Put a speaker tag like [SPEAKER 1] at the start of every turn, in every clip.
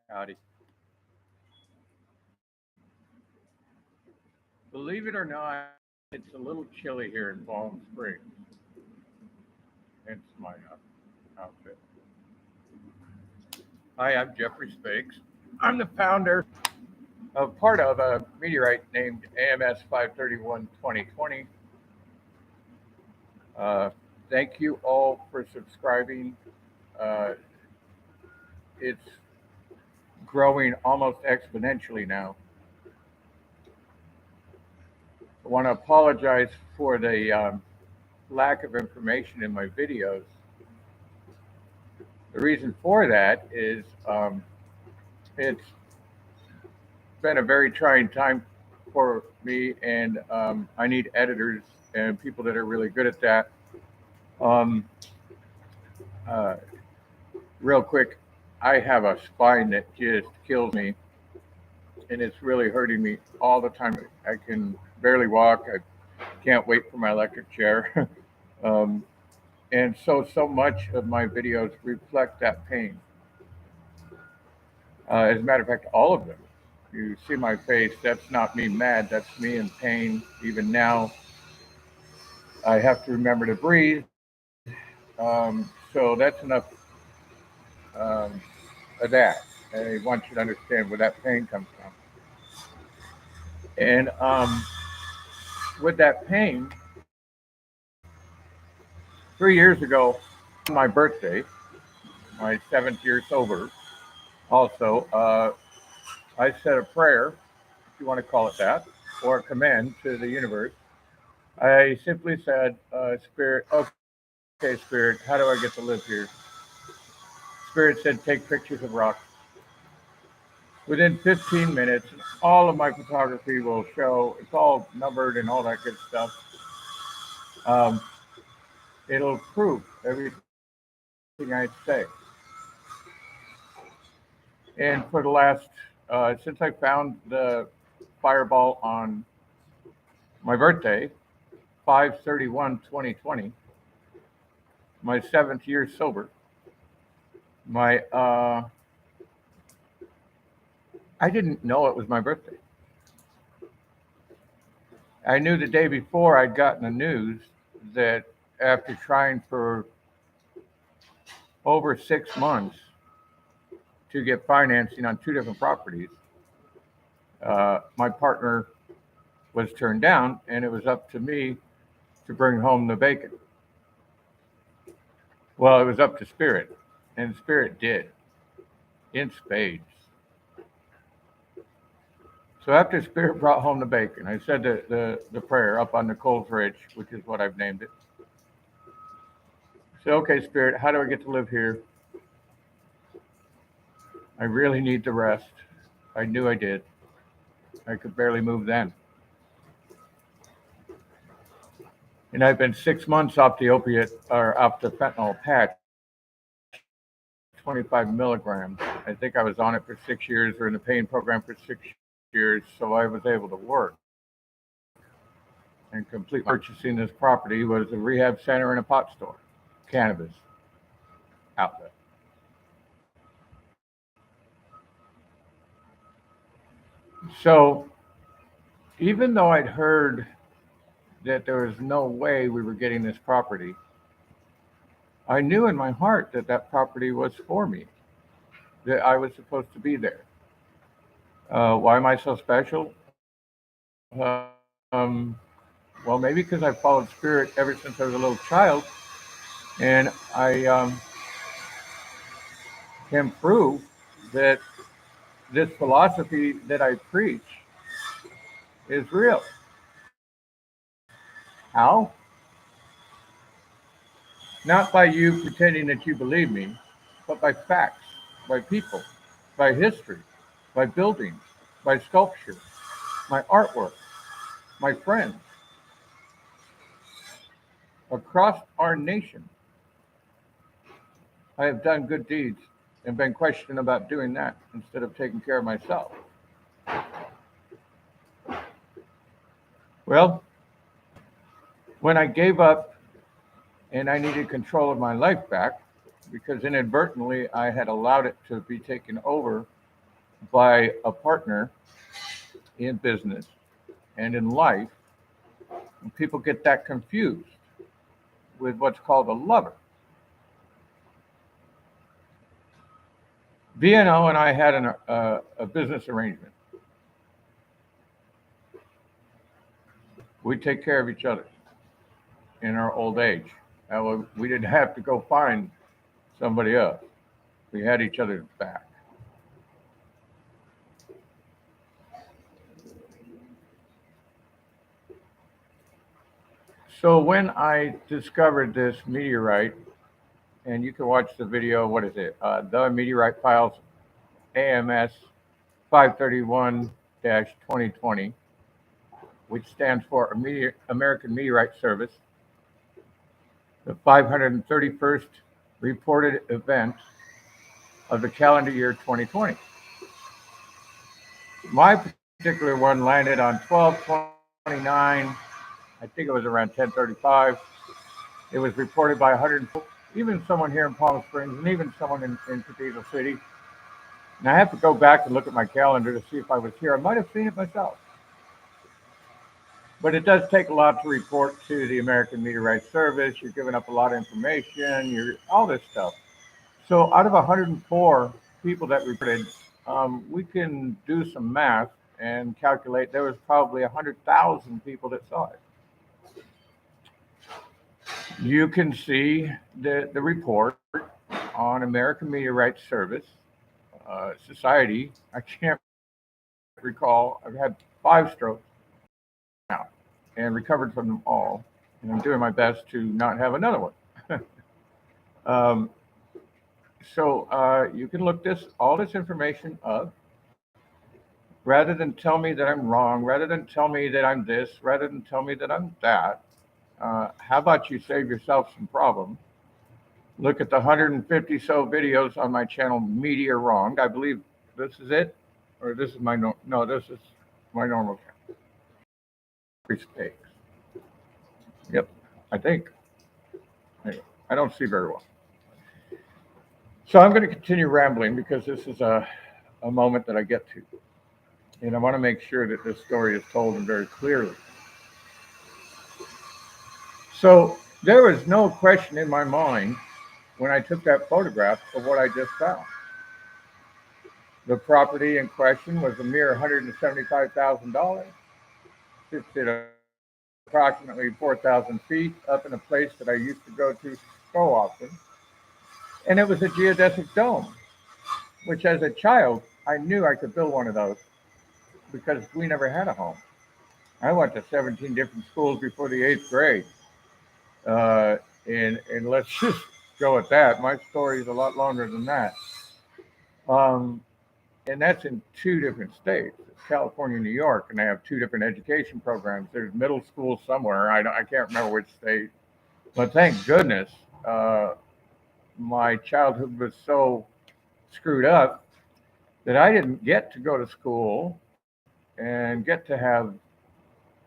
[SPEAKER 1] Howdy. Believe it or not, it's a little chilly here in Palm Springs. Hence my outfit. Hi, I'm Jeffrey Spakes. I'm the founder of part of a meteorite named AMS 531 2020. Uh, Thank you all for subscribing. Uh, it's growing almost exponentially now. I want to apologize for the lack of information in my videos. The reason for that is it's been a very trying time for me, and I need editors and people that are really good at that. Um, uh, Real quick, I have a spine that just kills me, and it's really hurting me all the time. I can barely walk. I can't wait for my electric chair. um, and so much of my videos reflect that pain. As a matter of fact, all of them. You see my face, that's not me mad, that's me in pain. Even now, I have to remember to breathe. So that's enough um, of that. I want you to understand where that pain comes from. And with that pain, 3 years ago, on my birthday, my seventh year sober, also, I said a prayer, if you want to call it that, or a command to the universe. I simply said, Spirit, okay, Spirit, how do I get to live here? Spirit said, take pictures of rocks. Within 15 minutes, all of my photography will show, it's all numbered and all that good stuff. Um, it'll prove everything I say. And for the last, since I found the fireball on my birthday, 5/31/2020, my seventh year sober, my I didn't know it was my birthday. I knew the day before I'd gotten the news that after trying for over 6 months to get financing on two different properties, my partner was turned down, and it was up to me to bring home the bacon. Well, it was up to Spirit, and Spirit did in spades. So after Spirit brought home the bacon, I said the prayer up on the Coles Ridge, which is what I've named it. I said, okay, Spirit, how do I get to live here? I really need the rest. I knew I did. I could barely move then. And I've been 6 months off the opiate or off the fentanyl patch, 25 milligrams. I think I was on it for 6 years or in the pain program for 6 years, so I was able to work and complete my purchasing this property was a rehab center and a pot store, cannabis outlet. So even though I'd heard that there was no way we were getting this property, I knew in my heart that that property was for me, that I was supposed to be there. Why am I so special? Well, maybe because I followed Spirit ever since I was a little child, and I can prove that this philosophy that I preach is real. How? Not by you pretending that you believe me, but by facts, by people, by history, by buildings, by sculpture, my artwork, my friends across our nation. I have done good deeds and been questioned about doing that instead of taking care of myself. Well, when I gave up and I needed control of my life back, because inadvertently I had allowed it to be taken over by a partner in business and in life. And people get that confused with what's called a lover. BNO and I had a business arrangement. We take care of each other in our old age. That way we didn't have to go find somebody else. We had each other's back. So when I discovered this meteorite, and you can watch the video, what is it? The Meteorite Files AMS 531-2020, which stands for American Meteorite Service, the 531st reported event of the calendar year 2020. My particular one landed on 12/29. I think it was around 10:35. It was reported by 100, even someone here in Palm Springs, and even someone in Cathedral City. And I have to go back and look at my calendar to see if I was here. I might have seen it myself. But it does take a lot to report to the American Meteorite Service. You're giving up a lot of information, you're all this stuff. So out of 104 people that reported, we can do some math and calculate there was probably 100,000 people that saw it. You can see the report on American Meteorite Service Society. I can't recall. I've had 5 strokes now and recovered from them all. And I'm doing my best to not have another one. So you can look all this information up. Rather than tell me that I'm wrong, rather than tell me that I'm this, rather than tell me that I'm that, how about you save yourself some problem? Look at the 150 so videos on my channel, Media Wronged. I believe this is it, or this is my no, this is my normal channel. Mistakes. Yep, I think. Anyway, I don't see very well. So I'm going to continue rambling because this is a moment that I get to. And I want to make sure that this story is told very clearly. So there was no question in my mind when I took that photograph of what I just found. The property in question was a mere $175,000. Sits at approximately 4,000 feet up in a place that I used to go to so often. And it was a geodesic dome, which as a child, I knew I could build one of those because we never had a home. I went to 17 different schools before the 8th grade. And let's just go with that. My story is a lot longer than that. And that's in 2 different states, California and New York, and they have 2 different education programs. There's middle school somewhere. I can't remember which state. But thank goodness my childhood was so screwed up that I didn't get to go to school and get to have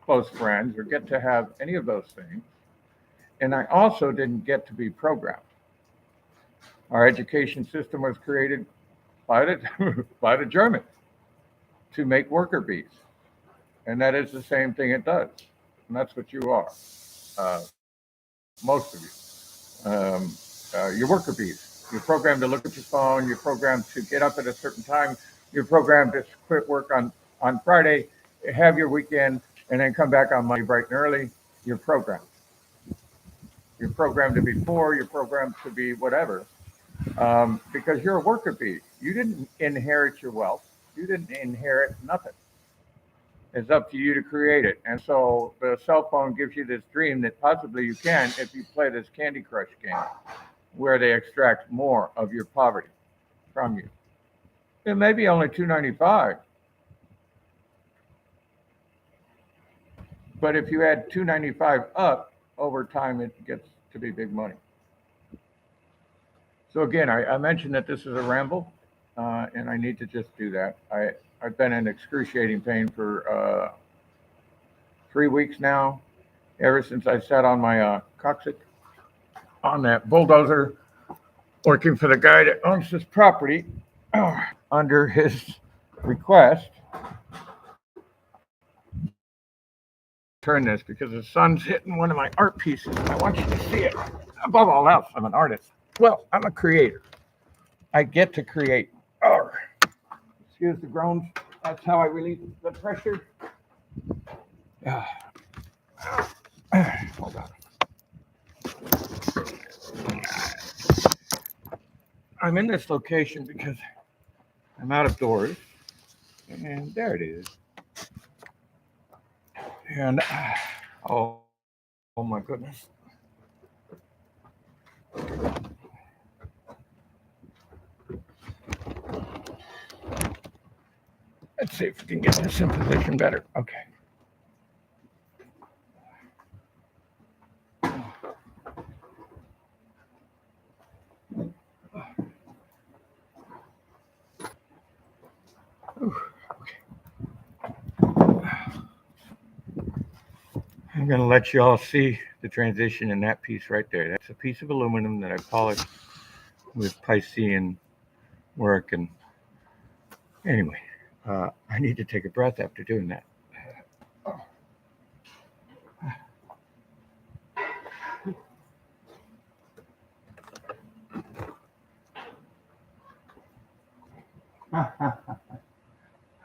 [SPEAKER 1] close friends or get to have any of those things. And I also didn't get to be programmed. Our education system was created by the Germans to make worker bees. And that is the same thing it does. And that's what you are, most of you. You're worker bees. You're programmed to look at your phone. You're programmed to get up at a certain time. You're programmed to quit work on Friday, have your weekend, and then come back on Monday bright and early. You're programmed. You're programmed to be poor. You're programmed to be whatever. Because you're a worker bee. You didn't inherit your wealth. You didn't inherit nothing. It's up to you to create it. And so the cell phone gives you this dream that possibly you can if you play this Candy Crush game where they extract more of your poverty from you. It may be only $2.95. But if you add $2.95 up, over time it gets to be big money. So again, I mentioned that this is a ramble, and I need to just do that. I've been in excruciating pain for 3 weeks now, ever since I sat on my coccyx on that bulldozer, working for the guy that owns this property under his request. Turn this because the sun's hitting one of my art pieces. I want you to see it. Above all else, I'm an artist. Well, I'm a creator. I get to create. Oh, excuse the groans. That's how I release the pressure. Ah, hold on. I'm in this location because I'm out of doors. And there it is. And oh my goodness. Let's see if we can get this in position better. Okay. I'm going to let you all see the transition in that piece right there. That's a piece of aluminum that I polished with Piscean work. And anyway, I need to take a breath after doing that.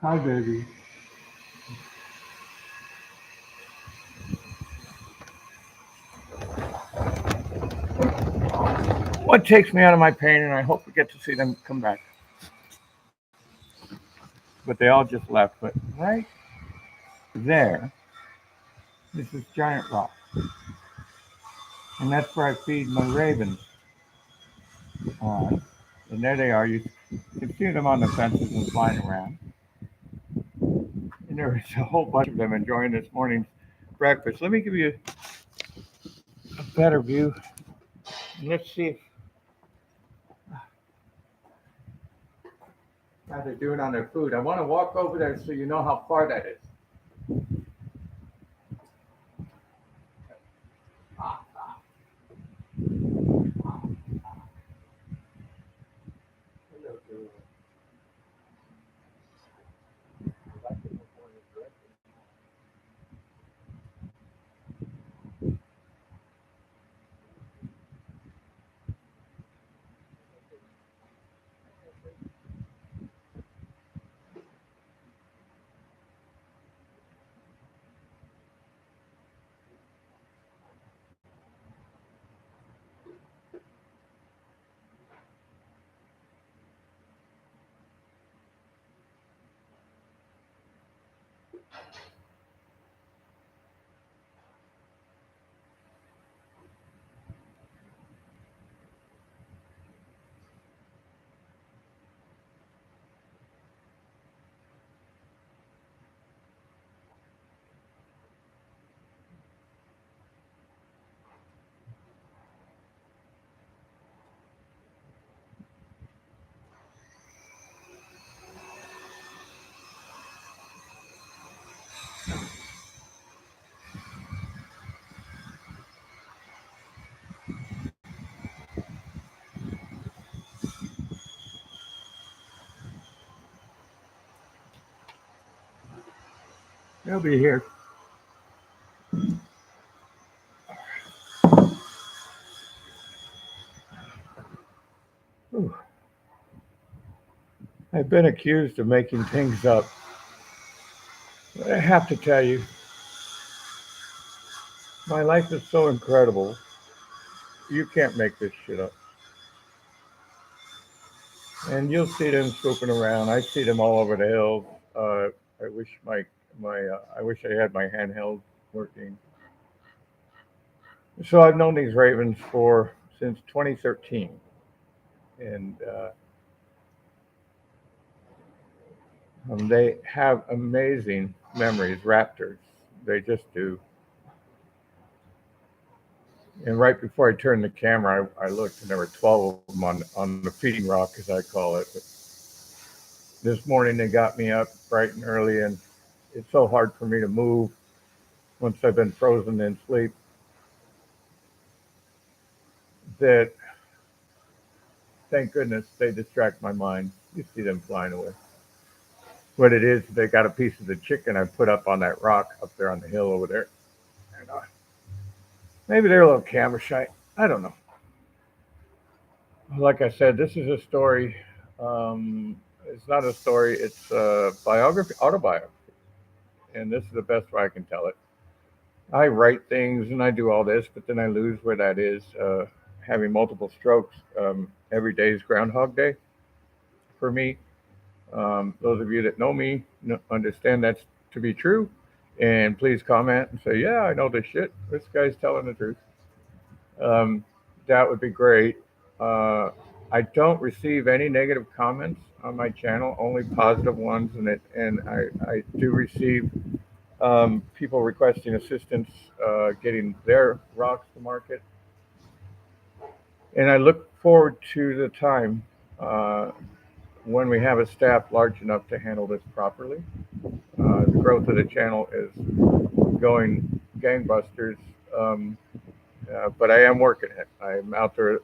[SPEAKER 1] Hi, baby. What takes me out of my pain, and I hope we get to see them come back. But they all just left. But right there, this is giant rock. And that's where I feed my ravens on. And there they are. You can see them on the fences and flying around. And there's a whole bunch of them enjoying this morning's breakfast. Let me give you a better view. Let's see if how they're doing on their food. I want to walk over there so you know how far that is. They'll be here. Ooh. I've been accused of making things up. But I have to tell you, my life is so incredible. You can't make this shit up. And you'll see them swooping around. I see them all over the hills. I wish I wish I had my handheld working. So I've known these ravens for since 2013, and they have amazing memories. Raptors, they just do. And right before I turned the camera, I looked, and there were 12 of them on the feeding rock, as I call it. But this morning they got me up bright and early, and it's so hard for me to move once I've been frozen in sleep that thank goodness they distract my mind. You see them flying away. What it is, they got a piece of the chicken I put up on that rock up there on the hill over there. And maybe they're a little camera shy. I don't know. Like I said, this is a story. It's not a story. It's a biography, autobiography, and this is the best way I can tell it. I write things and I do all this, but then I lose where that is. Having multiple strokes, every day is Groundhog Day for me. Those of you that know me understand that's to be true. And please comment and say, yeah, I know this shit. This guy's telling the truth. Um, that would be great. Uh, I don't receive any negative comments on my channel, only positive ones, and I do receive people requesting assistance getting their rocks to market. And I look forward to the time uh, when we have a staff large enough to handle this properly. The growth of the channel is going gangbusters, but I am working it. I'm out there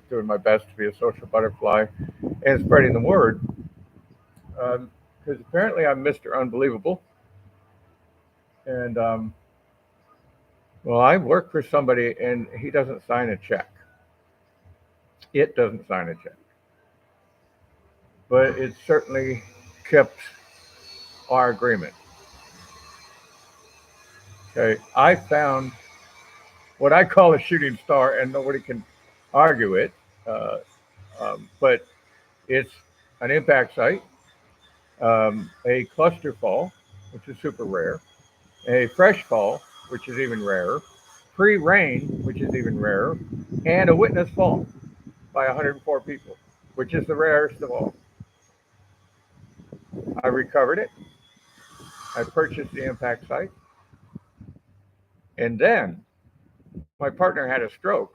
[SPEAKER 1] doing my best to be a social butterfly and spreading the word because apparently I'm Mr. Unbelievable. And well, I work for somebody and he doesn't sign a check. It doesn't sign a check, but it certainly kept our agreement. Okay, I found what I call a shooting star, and nobody can argue it. Uh, but it's an impact site, a cluster fall, which is super rare, a fresh fall, which is even rarer, pre-rain, which is even rarer, and a witness fall by 104 people, which is the rarest of all. I recovered it. I purchased the impact site, and then my partner had a stroke,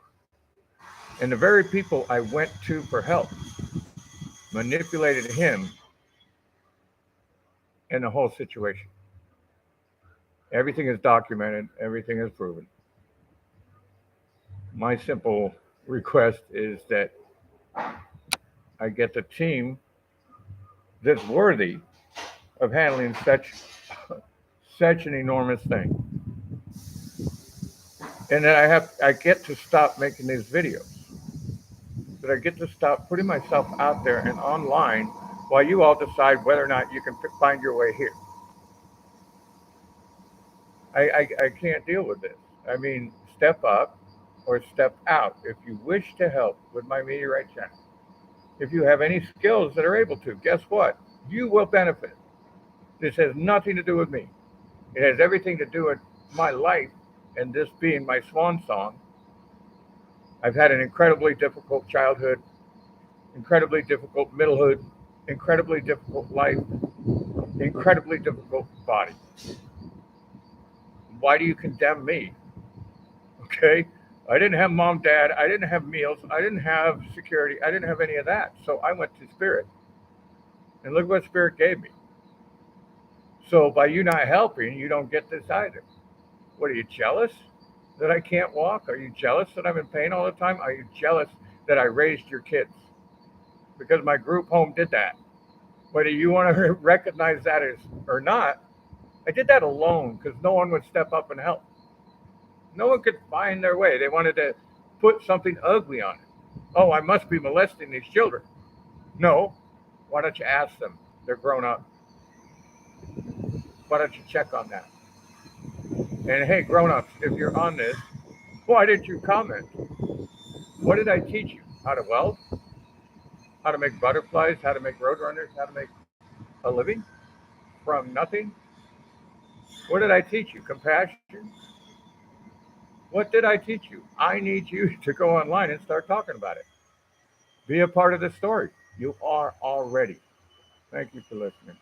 [SPEAKER 1] and the very people I went to for help manipulated him and the whole situation. Everything is documented, everything is proven. My simple request is that I get the team that's worthy of handling such an enormous thing. And that I get to stop making these videos. That I get to stop putting myself out there and online while you all decide whether or not you can find your way here. I can't deal with this. I mean, step up or step out if you wish to help with my Meteorite channel. If you have any skills that are able to, guess what? You will benefit. This has nothing to do with me. It has everything to do with my life and this being my swan song. I've had an incredibly difficult childhood, incredibly difficult middlehood, incredibly difficult life, incredibly difficult body. Why do you condemn me? Okay? I didn't have mom, dad. I didn't have meals. I didn't have security. I didn't have any of that. So I went to Spirit. And look what Spirit gave me. So by you not helping, you don't get this either. What are you jealous that I can't walk? Are you jealous that I'm in pain all the time? Are you jealous that I raised your kids? Because my group home did that. Whether you want to recognize that as or not, I did that alone because no one would step up and help. No one could find their way. They wanted to put something ugly on it. Oh, I must be molesting these children. No. Why don't you ask them? They're grown up. Why don't you check on that? And hey, grown-ups, if you're on this, why didn't you comment? What did I teach you? How to weld? How to make butterflies? How to make roadrunners? How to make a living from nothing? What did I teach you? Compassion? What did I teach you? I need you to go online and start talking about it. Be a part of the story. You are already. Thank you for listening.